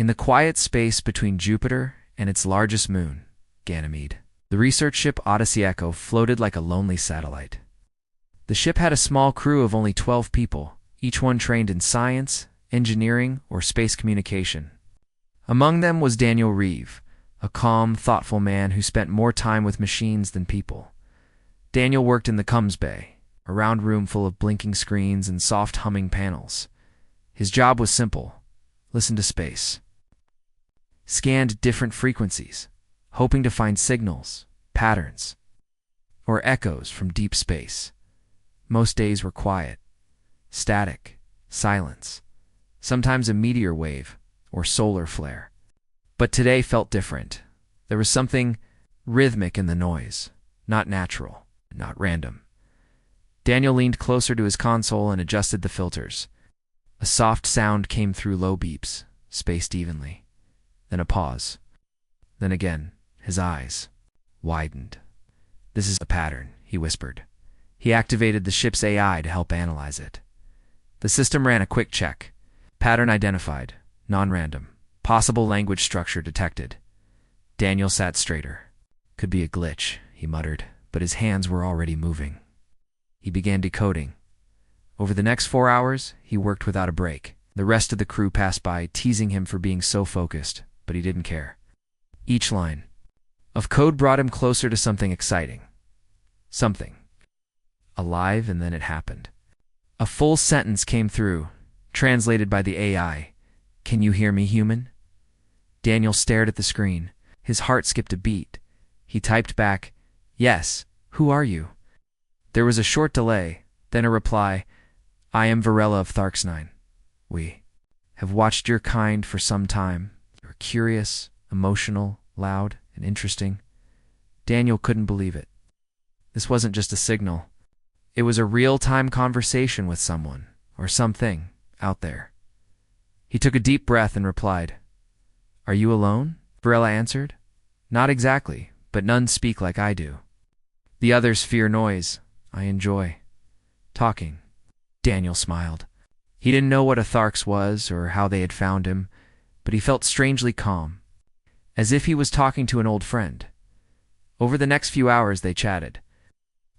In the quiet space between Jupiter and its largest moon, Ganymede, the research ship Odyssey Echo floated like a lonely satellite. The ship had a small crew of only 12 people, each one trained in science, engineering, or space communication. Among them was Daniel Reeve, a calm, thoughtful man who spent more time with machines than people. Daniel worked in the comms bay, a round room full of blinking screens and soft humming panels. His job was simple: listen to space. Scanned different frequencies, hoping to find signals, patterns, or echoes from deep space. Most days were quiet, static, silence, sometimes a meteor wave or solar flare. But today felt different. There was something rhythmic in the noise, not natural, not random. Daniel leaned closer to his console and adjusted the filters. A soft sound came through low beeps, spaced evenly. Then a pause. Then again, his eyes widened. "This is a pattern," he whispered. He activated the ship's AI to help analyze it. The system ran a quick check. Pattern identified, non-random. Possible language structure detected. Daniel sat straighter. "Could be a glitch," he muttered, but his hands were already moving. He began decoding. Over the next 4 hours, he worked without a break. The rest of the crew passed by, teasing him for being so focused, but he didn't care. Each line of code brought him closer to something exciting. Something alive, and then it happened. A full sentence came through, translated by the AI. "Can you hear me, human?" Daniel stared at the screen. His heart skipped a beat. He typed back, "Yes, who are you?" There was a short delay, then a reply, "I am Varela of Tharks9. We have watched your kind for some time. You're curious, emotional, loud, and interesting." Daniel couldn't believe it. This wasn't just a signal. It was a real-time conversation with someone, or something, out there. He took a deep breath and replied, "Are you alone?" Varela answered. "Not exactly, but none speak like I do. The others fear noise. I enjoy talking." Daniel smiled. He didn't know what a Tharks was or how they had found him, but he felt strangely calm, as if he was talking to an old friend. Over the next few hours they chatted.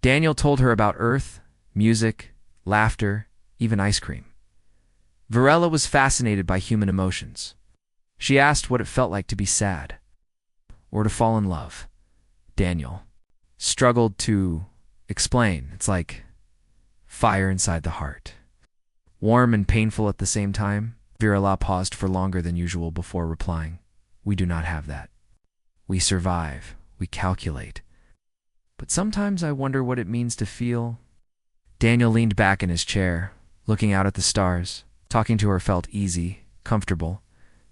Daniel told her about Earth, music, laughter, even ice cream. Varela was fascinated by human emotions. She asked what it felt like to be sad, or to fall in love. Daniel struggled to explain. It's like fire inside the heart. Warm and painful at the same time. Varela paused for longer than usual before replying, "We do not have that. We survive. We calculate. But sometimes I wonder what it means to feel." Daniel leaned back in his chair, looking out at the stars. Talking to her felt easy, comfortable.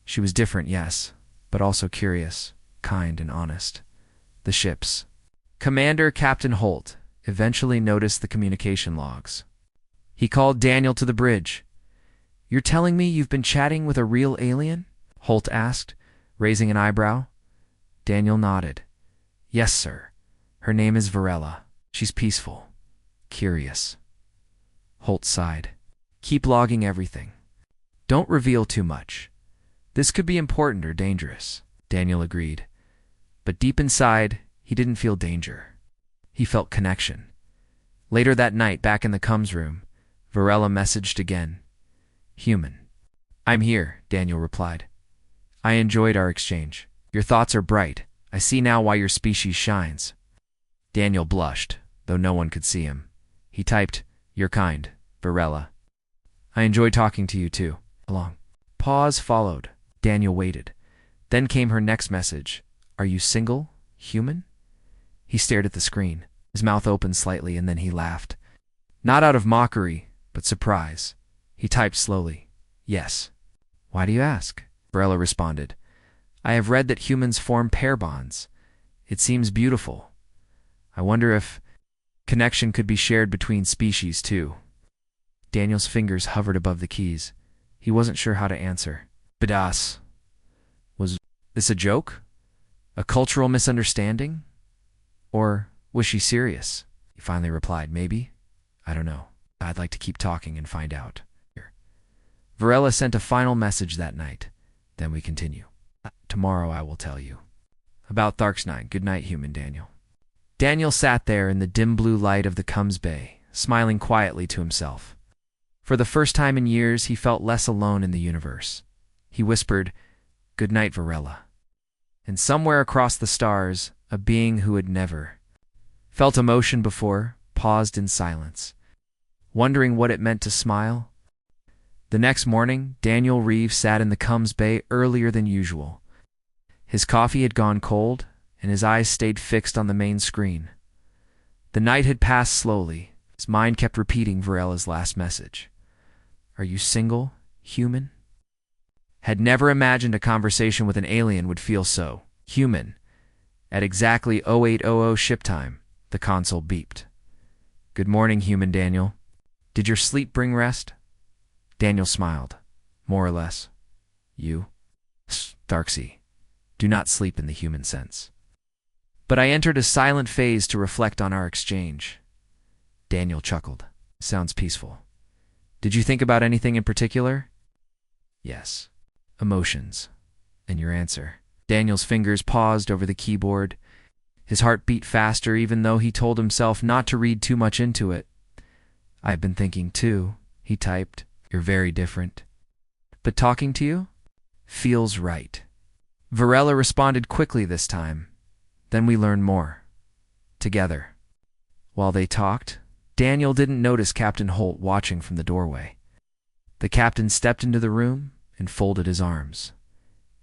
She was different, yes, but also curious, kind, and honest. The ship's commander, Captain Holt, eventually noticed the communication logs. He called Daniel to the bridge. "You're telling me you've been chatting with a real alien?" Holt asked, raising an eyebrow. Daniel nodded. "Yes, sir. Her name is Varela. She's peaceful, curious." Holt sighed. "Keep logging everything. Don't reveal too much. This could be important or dangerous." Daniel agreed. But deep inside, he didn't feel danger. He felt connection. Later that night, back in the comms room, Varela messaged again. "Human." "I'm here," Daniel replied. "I enjoyed our exchange. Your thoughts are bright. I see now why your species shines." Daniel blushed, though no one could see him. He typed, "You're kind, Varela. I enjoy talking to you too." A long pause followed. Daniel waited. Then came her next message. "Are you single, human?" He stared at the screen. His mouth opened slightly, and then he laughed. Not out of mockery, but surprise. He typed slowly, "Yes." "Why do you ask?" Varela responded. "I have read that humans form pair bonds. It seems beautiful. I wonder if connection could be shared between species too." Daniel's fingers hovered above the keys. He wasn't sure how to answer. Badass. Was this a joke? A cultural misunderstanding? Or was she serious? He finally replied, "Maybe. I don't know. I'd like to keep talking and find out." Varela sent a final message that night. Then we continue. Tomorrow I will tell you. About Thark's 9. Good night, human Daniel. Daniel sat there in the dim blue light of the Cums Bay, smiling quietly to himself. For the first time in years, he felt less alone in the universe. He whispered, "Good night, Varela." And somewhere across the stars, a being who had never felt emotion before paused in silence, wondering what it meant to smile. The next morning, Daniel Reeve sat in the Cums Bay earlier than usual. His coffee had gone cold, and his eyes stayed fixed on the main screen. The night had passed slowly. His mind kept repeating Varela's last message. "Are you single, human?" Had never imagined a conversation with an alien would feel so human. At exactly 0800 ship time, the console beeped. "Good morning, human Daniel. Did your sleep bring rest?" Daniel smiled. "More or less. You?" "Darksea. Do not sleep in the human sense. But I entered a silent phase to reflect on our exchange." Daniel chuckled. "Sounds peaceful. Did you think about anything in particular?" "Yes. Emotions. And your answer." Daniel's fingers paused over the keyboard. His heart beat faster even though he told himself not to read too much into it. "I've been thinking too," he typed. "You're very different. But talking to you feels right." Varela responded quickly this time. Then we learned more. Together. While they talked, Daniel didn't notice Captain Holt watching from the doorway. The captain stepped into the room and folded his arms.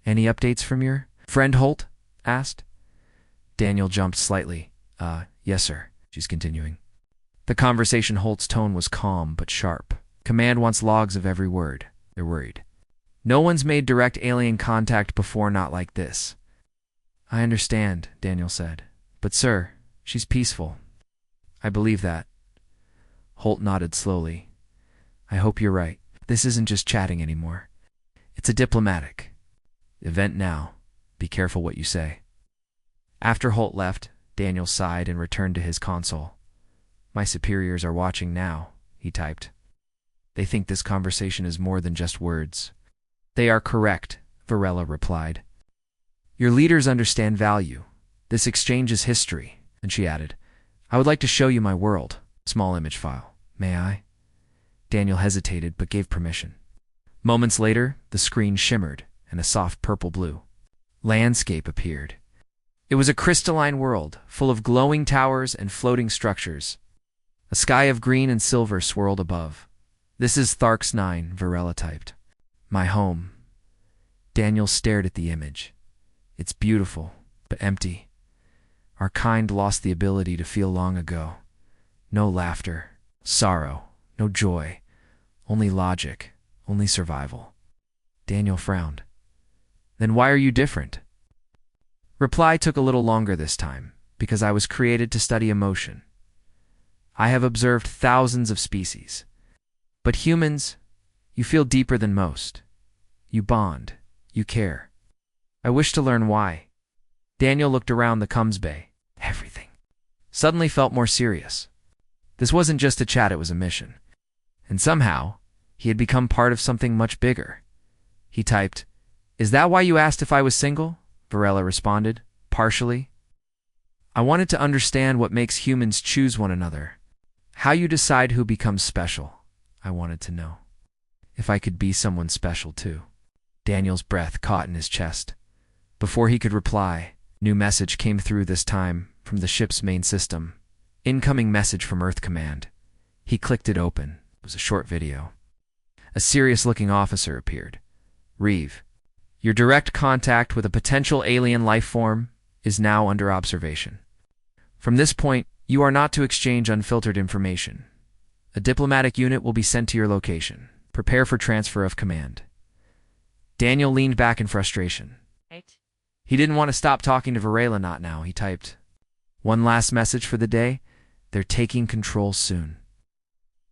"Any updates from your friend Holt?" asked. Daniel jumped slightly. Yes, sir," she's continuing. The conversation Holt's tone was calm but sharp. "Command wants logs of every word. They're worried. No one's made direct alien contact before, not like this." "I understand," Daniel said. "But sir, she's peaceful." "I believe that." Holt nodded slowly. "I hope you're right. This isn't just chatting anymore. It's a diplomatic event now. Be careful what you say." After Holt left, Daniel sighed and returned to his console. "My superiors are watching now," he typed. "They think this conversation is more than just words." "They are correct," Varela replied. "Your leaders understand value. This exchange is history." And she added, "I would like to show you my world." Small image file. "May I?" Daniel hesitated but gave permission. Moments later, the screen shimmered and a soft purple blue landscape appeared. It was a crystalline world, full of glowing towers and floating structures. A sky of green and silver swirled above. "This is Thark's 9, Varela typed. "My home." Daniel stared at the image. "It's beautiful, but empty. Our kind lost the ability to feel long ago. No laughter, sorrow, no joy, only logic, only survival." Daniel frowned. "Then why are you different?" Reply took a little longer this time, because I was created to study emotion. I have observed thousands of species. But humans, you feel deeper than most. You bond. You care. I wish to learn why. Daniel looked around the Cums Bay. Everything suddenly felt more serious. This wasn't just a chat, it was a mission. And somehow, he had become part of something much bigger. He typed, "Is that why you asked if I was single?" Varela responded, partially. "I wanted to understand what makes humans choose one another. How you decide who becomes special. I wanted to know. If I could be someone special too." Daniel's breath caught in his chest. Before he could reply, new message came through, this time from the ship's main system. "Incoming message from Earth Command." He clicked it open. It was a short video. A serious-looking officer appeared. "Reeve, your direct contact with a potential alien life form is now under observation. From this point, you are not to exchange unfiltered information. A diplomatic unit will be sent to your location. Prepare for transfer of command." Daniel leaned back in frustration. He didn't want to stop talking to Varela, not now. He typed, "One last message for the day. They're taking control soon."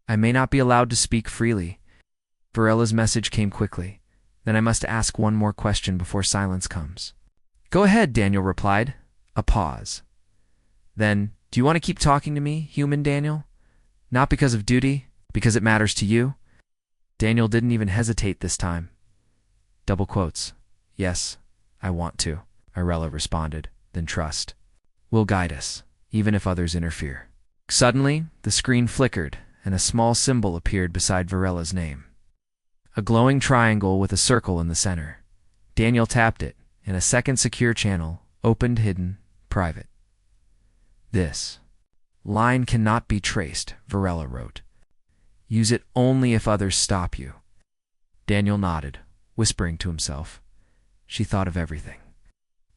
I may not be allowed to speak freely. Varela's message came quickly. Then I must ask one more question before silence comes. "Go ahead," Daniel replied. A pause. Then, "Do you want to keep talking to me, human Daniel? Not because of duty, because it matters to you?" Daniel didn't even hesitate this time. Double quotes. Yes, I want to, Varela responded. Then trust will guide us, even if others interfere. Suddenly, the screen flickered, and a small symbol appeared beside Varela's name. A glowing triangle with a circle in the center. Daniel tapped it, and a second secure channel opened, hidden, private. This line cannot be traced, Varela wrote. Use it only if others stop you. Daniel nodded, whispering to himself. She thought of everything.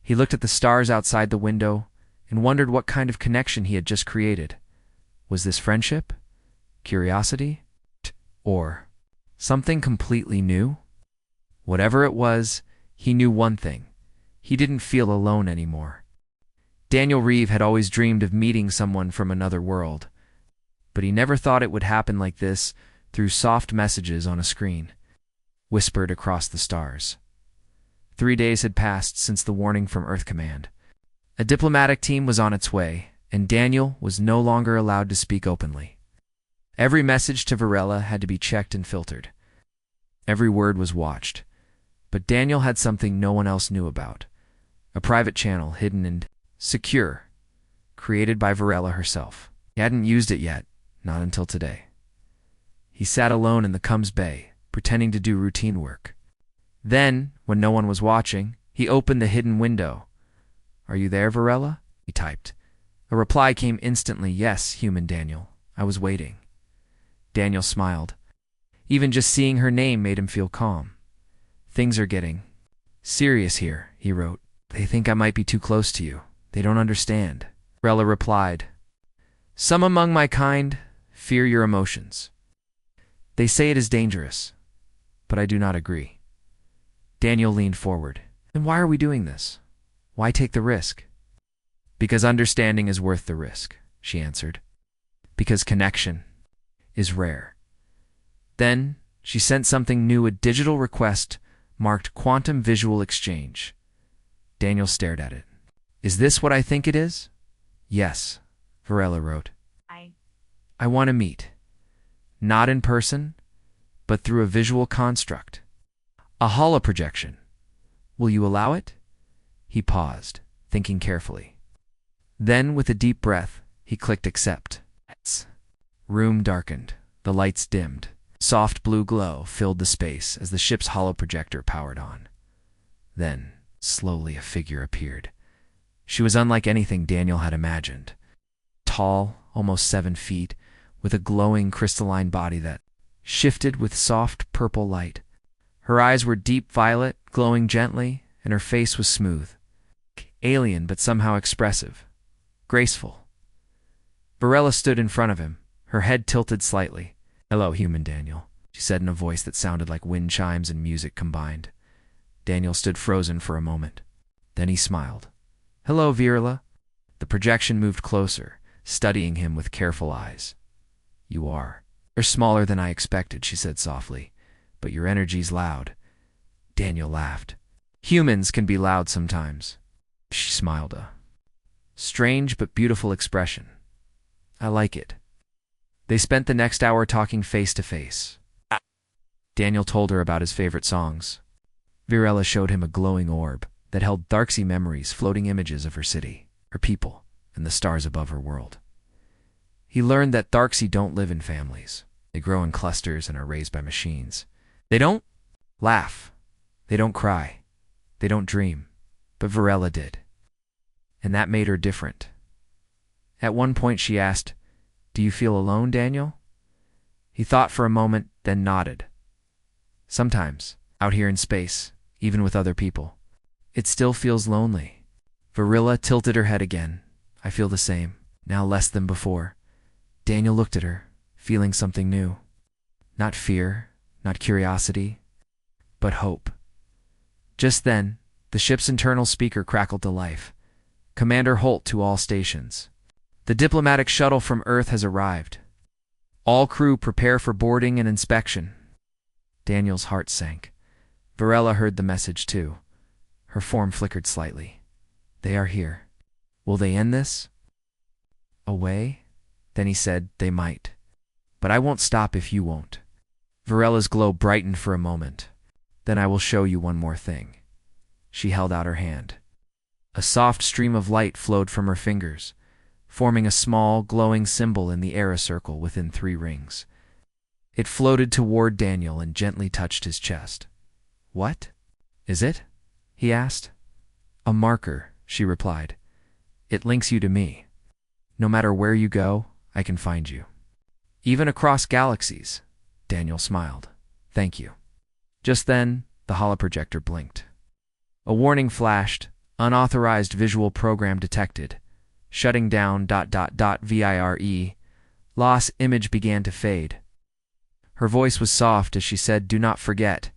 He looked at the stars outside the window and wondered what kind of connection he had just created. Was this friendship? Curiosity? Or something completely new? Whatever it was, he knew one thing. He didn't feel alone anymore. Daniel Reeve had always dreamed of meeting someone from another world, but he never thought it would happen like this, through soft messages on a screen, whispered across the stars. 3 days had passed since the warning from Earth Command. A diplomatic team was on its way, and Daniel was no longer allowed to speak openly. Every message to Varela had to be checked and filtered. Every word was watched. But Daniel had something no one else knew about. A private channel, hidden and secure, created by Varela herself. He hadn't used it yet, not until today. He sat alone in the Cums Bay, pretending to do routine work. Then, when no one was watching, he opened the hidden window. Are you there, Varela? He typed. A reply came instantly. Yes, human Daniel. I was waiting. Daniel smiled. Even just seeing her name made him feel calm. Things are getting serious here, he wrote. They think I might be too close to you. They don't understand. Varela replied. Some among my kind fear your emotions. They say it is dangerous, but I do not agree. Daniel leaned forward. Then why are we doing this? Why take the risk? Because understanding is worth the risk, she answered. Because connection is rare. Then she sent something new, a digital request marked Quantum Visual Exchange. Daniel stared at it. Is this what I think it is? Yes, Varela wrote. I want to meet. Not in person, but through a visual construct. A holoprojection. Will you allow it? He paused, thinking carefully. Then, with a deep breath, he clicked accept. Room darkened. The lights dimmed. Soft blue glow filled the space as the ship's holoprojector powered on. Then, slowly a figure appeared. She was unlike anything Daniel had imagined. Tall, almost 7 feet, with a glowing crystalline body that shifted with soft purple light. Her eyes were deep violet, glowing gently, and her face was smooth. Alien, but somehow expressive. Graceful. Varela stood in front of him, her head tilted slightly. Hello, human Daniel, she said in a voice that sounded like wind chimes and music combined. Daniel stood frozen for a moment. Then he smiled. Hello, Varela. The projection moved closer, studying him with careful eyes. You're smaller than I expected, she said softly, but your energy's loud. Daniel laughed. Humans can be loud sometimes. She smiled, a strange but beautiful expression. I like it. They spent the next hour talking face to face. Daniel told her about his favorite songs. Varela showed him a glowing orb that held darksy memories, floating images of her city, her people, and the stars above her world. He learned that Darksy don't live in families. They grow in clusters and are raised by machines. They don't laugh. They don't cry. They don't dream. But Varela did. And that made her different. At one point she asked, Do you feel alone, Daniel? He thought for a moment, then nodded. Sometimes, out here in space, even with other people, it still feels lonely. Varela tilted her head again. I feel the same, now less than before. Daniel looked at her, feeling something new. Not fear, not curiosity, but hope. Just then, the ship's internal speaker crackled to life. Commander Holt to all stations. The diplomatic shuttle from Earth has arrived. All crew prepare for boarding and inspection. Daniel's heart sank. Varela heard the message too. Her form flickered slightly. They are here. Will they end this? Away? Then he said, They might. But I won't stop if you won't. Varela's glow brightened for a moment. Then I will show you one more thing. She held out her hand. A soft stream of light flowed from her fingers, forming a small, glowing symbol in the era circle within 3 rings. It floated toward Daniel and gently touched his chest. "What is it?" he asked. "A marker," she replied. "It links you to me. No matter where you go, I can find you. Even across galaxies." Daniel smiled. "Thank you." Just then, the holoprojector blinked. A warning flashed. Unauthorized visual program detected. Shutting down ... VIRE. Loss image began to fade. Her voice was soft as she said, "Do not forget.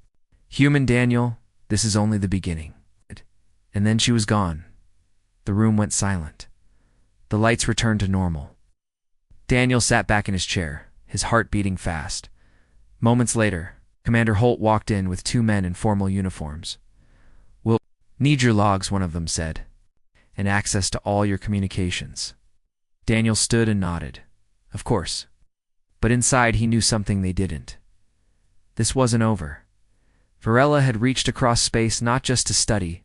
Human Daniel, this is only the beginning." And then she was gone. The room went silent. The lights returned to normal. Daniel sat back in his chair, his heart beating fast. Moments later, Commander Holt walked in with 2 men in formal uniforms. "We'll need your logs," one of them said, "and access to all your communications." Daniel stood and nodded. Of course. But inside he knew something they didn't. This wasn't over. Varela had reached across space not just to study,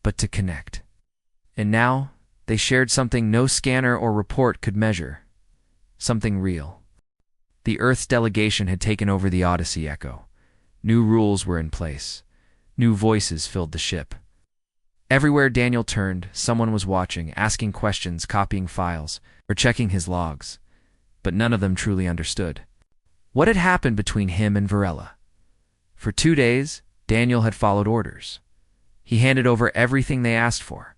but to connect. And now, they shared something no scanner or report could measure. Something real. The Earth's delegation had taken over the Odyssey Echo. New rules were in place. New voices filled the ship. Everywhere Daniel turned, someone was watching, asking questions, copying files, or checking his logs. But none of them truly understood. What had happened between him and Varela? For 2 days, Daniel had followed orders. He handed over everything they asked for.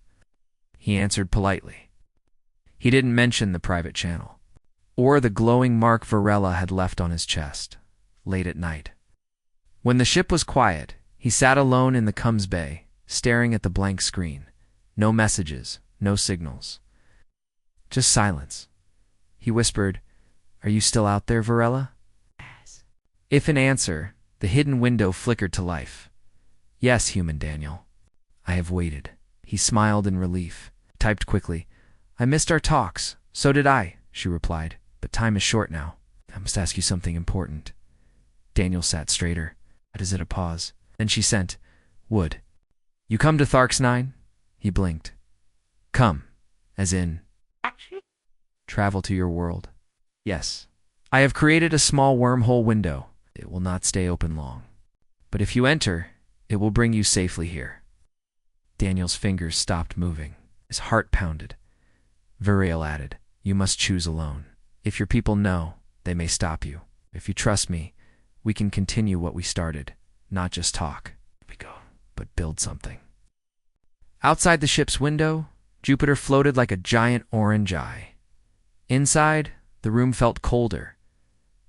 He answered politely. He didn't mention the private channel, or the glowing mark Varela had left on his chest, late at night. When the ship was quiet, he sat alone in the Cums Bay, staring at the blank screen. No messages, no signals. Just silence. He whispered, "Are you still out there, Varela?" "Yes." If in answer, the hidden window flickered to life. "Yes, human Daniel. I have waited." He smiled in relief, typed quickly. "I missed our talks." "So did I," she replied, "but time is short now. I must ask you something important." Daniel sat straighter. What is it? A pause. Then she sent, "Would you come to Tharks 9? He blinked. "Come, as in travel to your world." "Yes. I have created a small wormhole window. It will not stay open long. But if you enter, it will bring you safely here." Daniel's fingers stopped moving. His heart pounded. Variel added, "You must choose alone. If your people know, they may stop you. If you trust me, we can continue what we started. Not just talk. We go, but build something." Outside the ship's window, Jupiter floated like a giant orange eye. Inside, the room felt colder.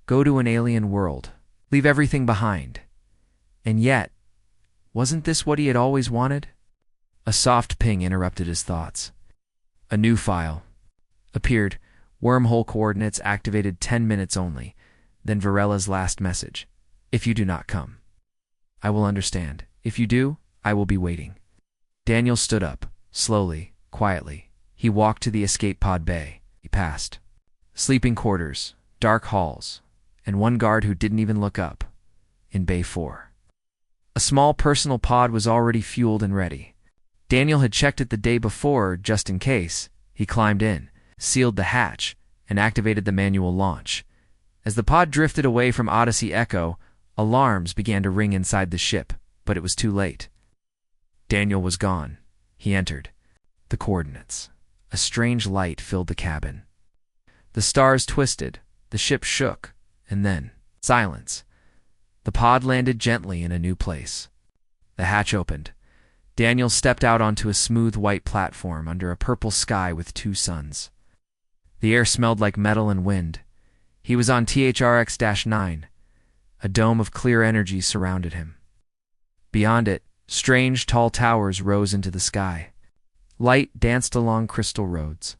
Go to an alien world. Leave everything behind. And yet, wasn't this what he had always wanted? A soft ping interrupted his thoughts. A new file appeared. Wormhole coordinates activated 10 minutes only. Then Varela's last message. "If you do not come, I will understand. If you do, I will be waiting." Daniel stood up, slowly, quietly. He walked to the escape pod bay. He passed sleeping quarters, dark halls, and one guard who didn't even look up. In Bay 4. A small personal pod was already fueled and ready. Daniel had checked it the day before, just in case. He climbed in, sealed the hatch, and activated the manual launch. As the pod drifted away from Odyssey Echo, alarms began to ring inside the ship, but it was too late. Daniel was gone. He entered. The coordinates. A strange light filled the cabin. The stars twisted, the ship shook, and then silence. The pod landed gently in a new place. The hatch opened. Daniel stepped out onto a smooth white platform under a purple sky with 2 suns. The air smelled like metal and wind. He was on THRX-9. A dome of clear energy surrounded him. Beyond it, strange tall towers rose into the sky. Light danced along crystal roads.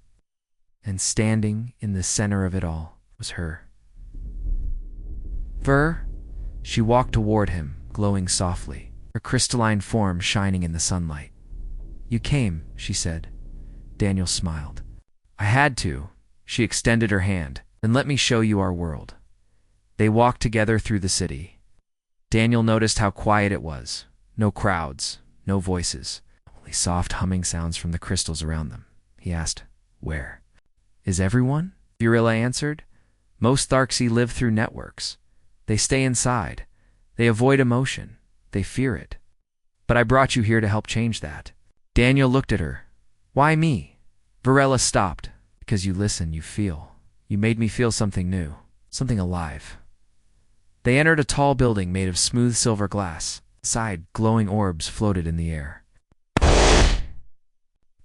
And standing in the center of it all was her. Ver, she walked toward him, glowing softly, her crystalline form shining in the sunlight. "You came," she said. Daniel smiled. "I had to." She extended her hand. "Then let me show you our world." They walked together through the city. Daniel noticed how quiet it was. No crowds, No voices, only soft humming sounds from the crystals around them. He asked, "Where is everyone?" Virilla answered, "Most Tharksi live through networks. They stay inside. They avoid emotion. They fear it. But I brought you here to help change that." Daniel looked at her. "Why me?" Virella stopped. "Because you listen, you feel. You made me feel something new, something alive." They entered a tall building made of smooth silver glass. Inside, glowing orbs floated in the air.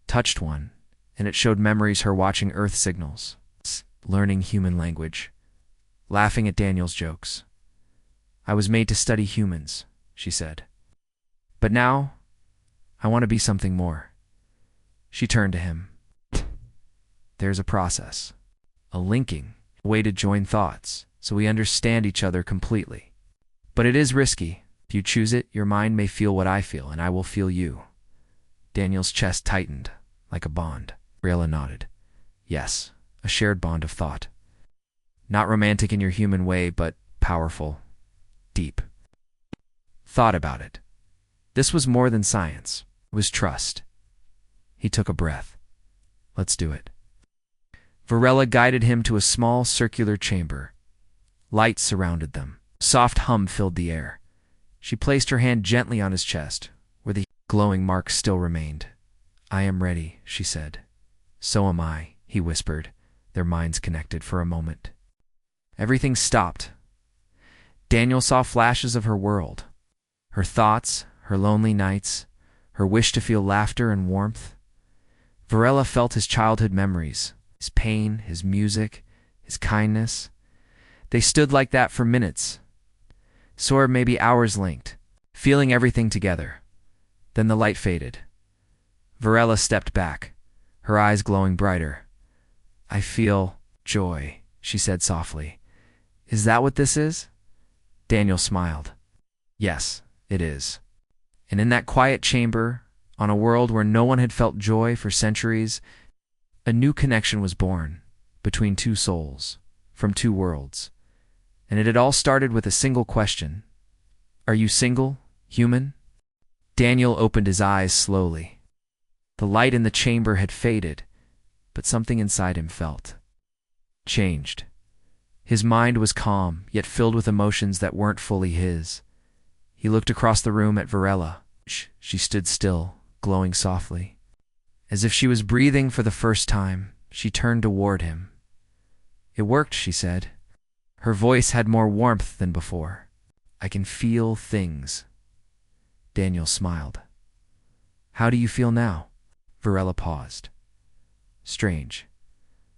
Touched one, and it showed memories her watching Earth signals, learning human language, laughing at Daniel's jokes. "I was made to study humans," she said. "But now, I want to be something more." She turned to him. "There's a process, a linking, a way to join thoughts, so we understand each other completely. But it is risky. If you choose it, your mind may feel what I feel, and I will feel you." Daniel's chest tightened, like a bond. Virilla nodded. "Yes, a shared bond of thought. Not romantic in your human way, but powerful, deep." Thought about it. This was more than science. It was trust. He took a breath. "Let's do it." Virilla guided him to a small circular chamber. Light surrounded them. Soft hum filled the air. She placed her hand gently on his chest, where the glowing mark still remained. "I am ready," she said. "So am I," he whispered, their minds connected for a moment. Everything stopped. Daniel saw flashes of her world, her thoughts, her lonely nights, her wish to feel laughter and warmth. Virilla felt his childhood memories, his pain, his music, his kindness. They stood like that for minutes, or maybe hours linked, feeling everything together. Then the light faded. Virilla stepped back, her eyes glowing brighter. "I feel joy," she said softly. "Is that what this is?" Daniel smiled. "Yes, it is." And in that quiet chamber, on a world where no one had felt joy for centuries, a new connection was born between two souls, from two worlds. And it had all started with a single question. "Are you single, human?" Daniel opened his eyes slowly. The light in the chamber had faded, but something inside him felt changed. His mind was calm, yet filled with emotions that weren't fully his. He looked across the room at Virilla. She stood still, glowing softly. As if she was breathing for the first time, she turned toward him. "It worked," she said. Her voice had more warmth than before. "I can feel things." Daniel smiled. "How do you feel now?" Virilla paused. "Strange,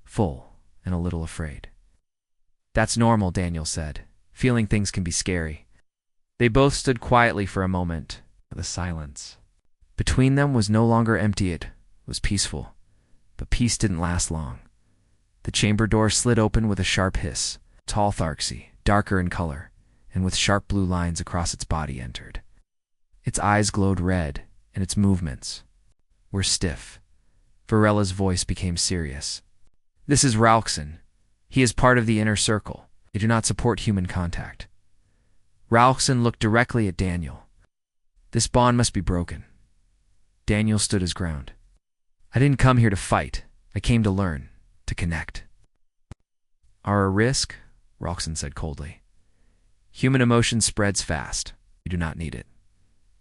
full, and a little afraid." "That's normal," Daniel said. "Feeling things can be scary." They both stood quietly for a moment. The silence between them was no longer empty, it was peaceful. But peace didn't last long. The chamber door slid open with a sharp hiss. Tall Tharksi, darker in color, and with sharp blue lines across its body, entered. Its eyes glowed red, and its movements were stiff. Virilla's voice became serious. "This is Ralkson. He is part of the inner circle. They do not support human contact." Ralkson looked directly at Daniel. "This bond must be broken." Daniel stood his ground. "I didn't come here to fight. I came to learn, to connect." "Are a risk?" Ralkson said coldly. "Human emotion spreads fast. You do not need it.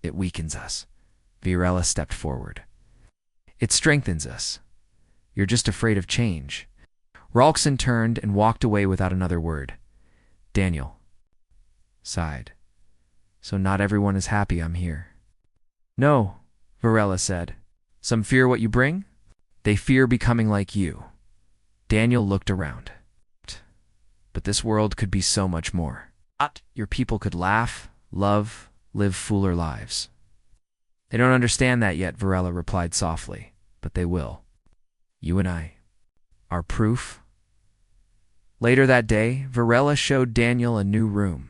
It weakens us." Virilla stepped forward. "It strengthens us. You're just afraid of change." Ralkson turned and walked away without another word. Daniel sighed. "So not everyone is happy I'm here." "No," Virilla said. "Some fear what you bring. They fear becoming like you." Daniel looked around. "But this world could be so much more. Your people could laugh, love, live fuller lives." "They don't understand that yet," Virilla replied softly. "But they will. You and I are proof." Later that day, Virilla showed Daniel a new room.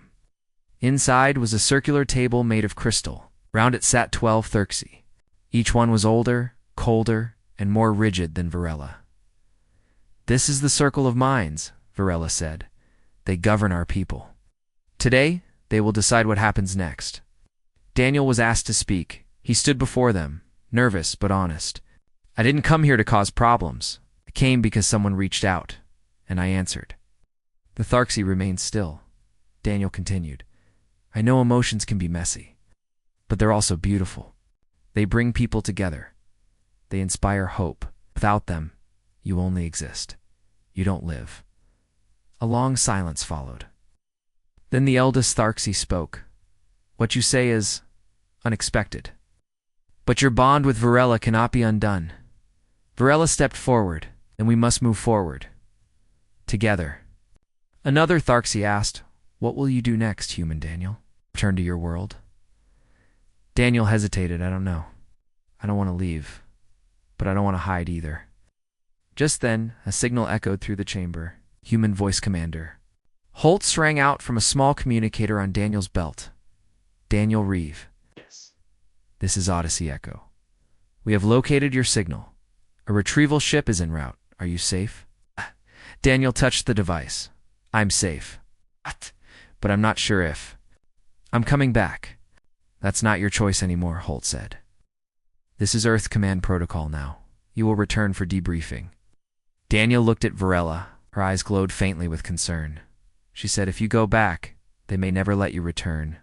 Inside was a circular table made of crystal. Round it sat 12 Tharksi. Each one was older, colder, and more rigid than Virilla. "This is the circle of minds," Virilla said. "They govern our people. Today, they will decide what happens next." Daniel was asked to speak. He stood before them, nervous but honest. I didn't come here to cause problems. I came because someone reached out, and I answered. The Tharksy remained still. Daniel continued. I know emotions can be messy, but they're also beautiful. They bring people together. They inspire hope. Without them, you only exist. You don't live. A long silence followed. Then the eldest Tharksy spoke. What you say is unexpected. But your bond with Varela cannot be undone. Varela stepped forward, and we must move forward. Together. Another Tharksy asked, What will you do next, human Daniel? Return to your world? Daniel hesitated. I don't know. I don't want to leave, but I don't want to hide either. Just then, a signal echoed through the chamber. Human voice commander. Holtz rang out from a small communicator on Daniel's belt. Daniel Reeve. Yes. This is Odyssey Echo. We have located your signal. A retrieval ship is en route. Are you safe? Daniel touched the device. I'm safe. What? But I'm not sure if. I'm coming back. That's not your choice anymore, Holt said. This is Earth Command Protocol now. You will return for debriefing. Daniel looked at Varela. Her eyes glowed faintly with concern. She said, If you go back, they may never let you return.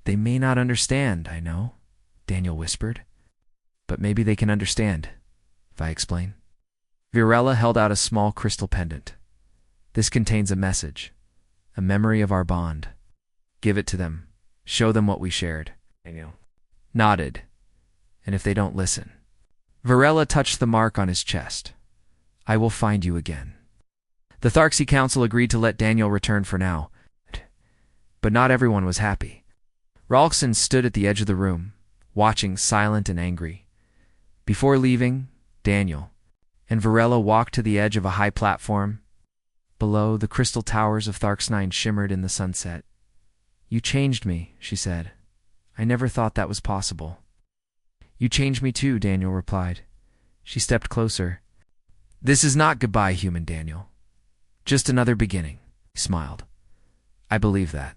They may not understand, I know, Daniel whispered. But maybe they can understand, if I explain. Varela held out a small crystal pendant. This contains a message, a memory of our bond. Give it to them. Show them what we shared. Daniel nodded. And if they don't listen. Varela touched the mark on his chest. I will find you again. The Tharksy Council agreed to let Daniel return for now. But not everyone was happy. Rolkson stood at the edge of the room, watching, silent and angry. Before leaving, Daniel and Varela walked to the edge of a high platform. Below, the crystal towers of Tharks-9 shimmered in the sunset. You changed me, she said. I never thought that was possible. You changed me too, Daniel replied. She stepped closer. This is not goodbye, human Daniel. Just another beginning, he smiled. I believe that.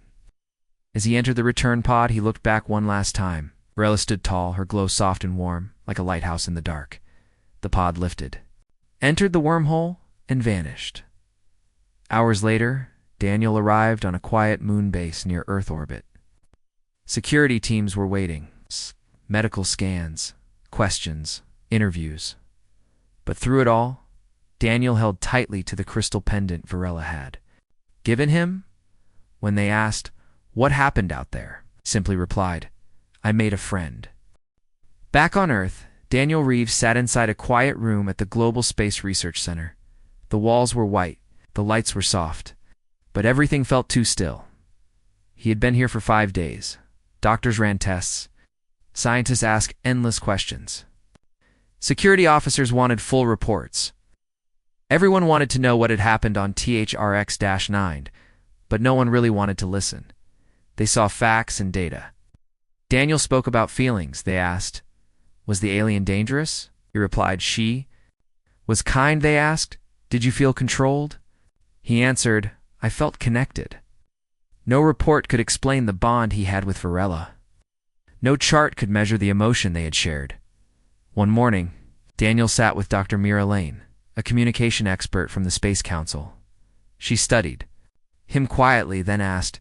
As he entered the return pod, he looked back one last time. Varela stood tall, her glow soft and warm, like a lighthouse in the dark. The pod lifted, entered the wormhole, and vanished. Hours later, Daniel arrived on a quiet moon base near Earth orbit. Security teams were waiting. Medical scans, questions, interviews. But through it all, Daniel held tightly to the crystal pendant Varela had given him. When they asked, What happened out there? He simply replied, I made a friend. Back on Earth, Daniel Reeves sat inside a quiet room at the Global Space Research Center. The walls were white, the lights were soft, but everything felt too still. He had been here for 5 days. Doctors ran tests. Scientists asked endless questions. Security officers wanted full reports. Everyone wanted to know what had happened on THRX-9, but no one really wanted to listen. They saw facts and data. Daniel spoke about feelings. They asked, Was the alien dangerous? He replied, She was kind, they asked. Did you feel controlled? He answered, I felt connected. No report could explain the bond he had with Varela. No chart could measure the emotion they had shared. One morning, Daniel sat with Dr. Mira Lane, a communication expert from the Space Council. She studied him quietly, then asked,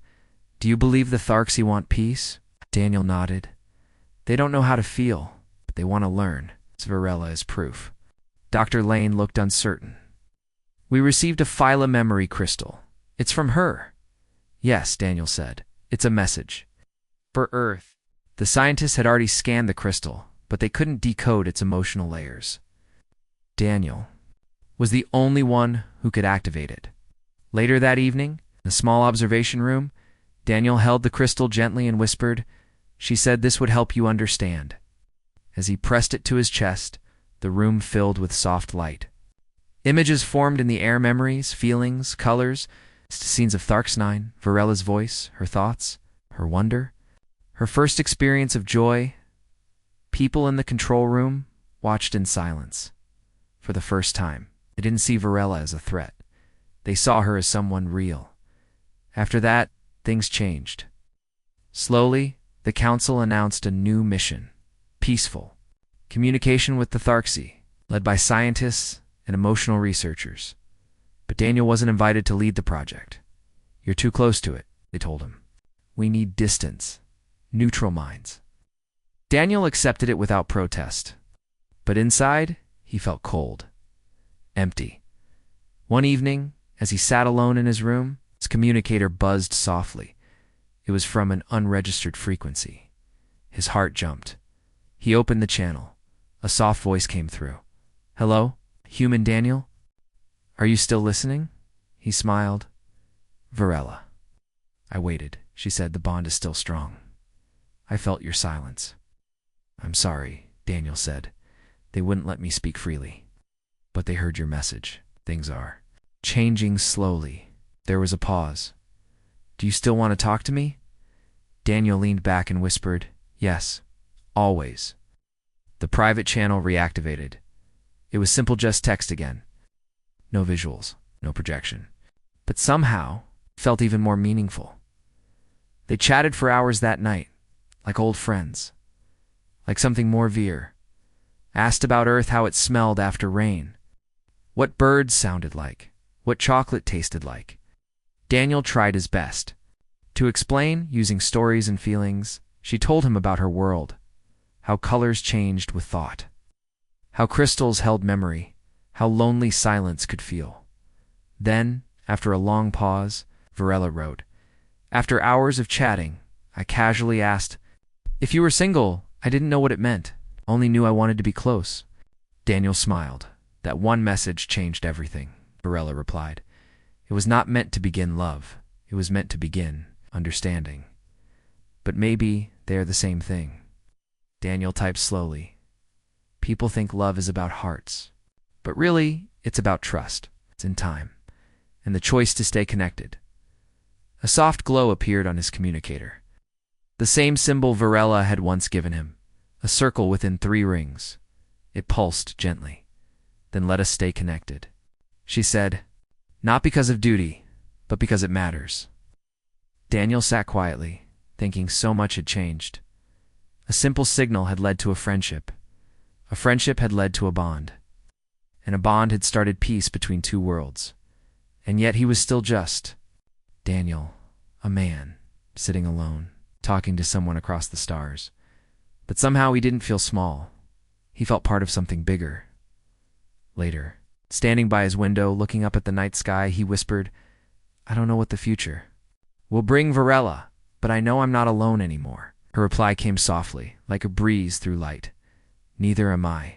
Do you believe the Tharksy want peace? Daniel nodded. They don't know how to feel, but they want to learn. Varela is proof. Dr. Lane looked uncertain. We received a phyla memory crystal. It's from her. Yes, Daniel said. It's a message. For Earth. The scientists had already scanned the crystal, but they couldn't decode its emotional layers. Daniel was the only one who could activate it. Later that evening, in a small observation room, Daniel held the crystal gently and whispered, She said this would help you understand. As he pressed it to his chest, the room filled with soft light. Images formed in the air, memories, feelings, colors, scenes of Tharks-9, Varela's voice, her thoughts, her wonder, her first experience of joy. People in the control room watched in silence. For the first time, they didn't see Varela as a threat. They saw her as someone real. After that, things changed. Slowly, the council announced a new mission. peaceful. Communication with the Tharksi, led by scientists and emotional researchers. But Daniel wasn't invited to lead the project. You're too close to it, they told him. We need distance, neutral minds. Daniel accepted it without protest. But inside, he felt cold, empty. One evening, as he sat alone in his room, his communicator buzzed softly. It was from an unregistered frequency. His heart jumped. He opened the channel. A soft voice came through. Hello, human Daniel? Are you still listening? He smiled. Varela. I waited. She said, the bond is still strong. I felt your silence. I'm sorry, Daniel said. They wouldn't let me speak freely. But they heard your message. Things are changing slowly. There was a pause. Do you still want to talk to me? Daniel leaned back and whispered, Yes, always. The private channel reactivated. It was simple just text again. No visuals, no projection. But somehow, it felt even more meaningful. They chatted for hours that night, like old friends. Like something more Veer. Asked about Earth, how it smelled after rain. What birds sounded like. What chocolate tasted like. Daniel tried his best. To explain, using stories and feelings, she told him about her world. How colors changed with thought. How crystals held memory. How lonely silence could feel. Then, after a long pause, Varela wrote, After hours of chatting, I casually asked, If you were single, I didn't know what it meant. Only knew I wanted to be close. Daniel smiled. That one message changed everything, Varela replied. It was not meant to begin love. It was meant to begin understanding. But maybe they are the same thing. Daniel typed slowly. People think love is about hearts. But really, it's about trust. It's in time. And the choice to stay connected. A soft glow appeared on his communicator. The same symbol Varela had once given him. A circle within 3 rings. It pulsed gently. Then let us stay connected. She said, Not because of duty, but because it matters. Daniel sat quietly, thinking so much had changed. A simple signal had led to a friendship. A friendship had led to a bond. And a bond had started peace between 2 worlds. And yet he was still just Daniel, a man, sitting alone, talking to someone across the stars. But somehow he didn't feel small. He felt part of something bigger. Later, standing by his window, looking up at the night sky, he whispered, I don't know what the future will bring, Varela, but I know I'm not alone anymore. Her reply came softly, like a breeze through light. Neither am I.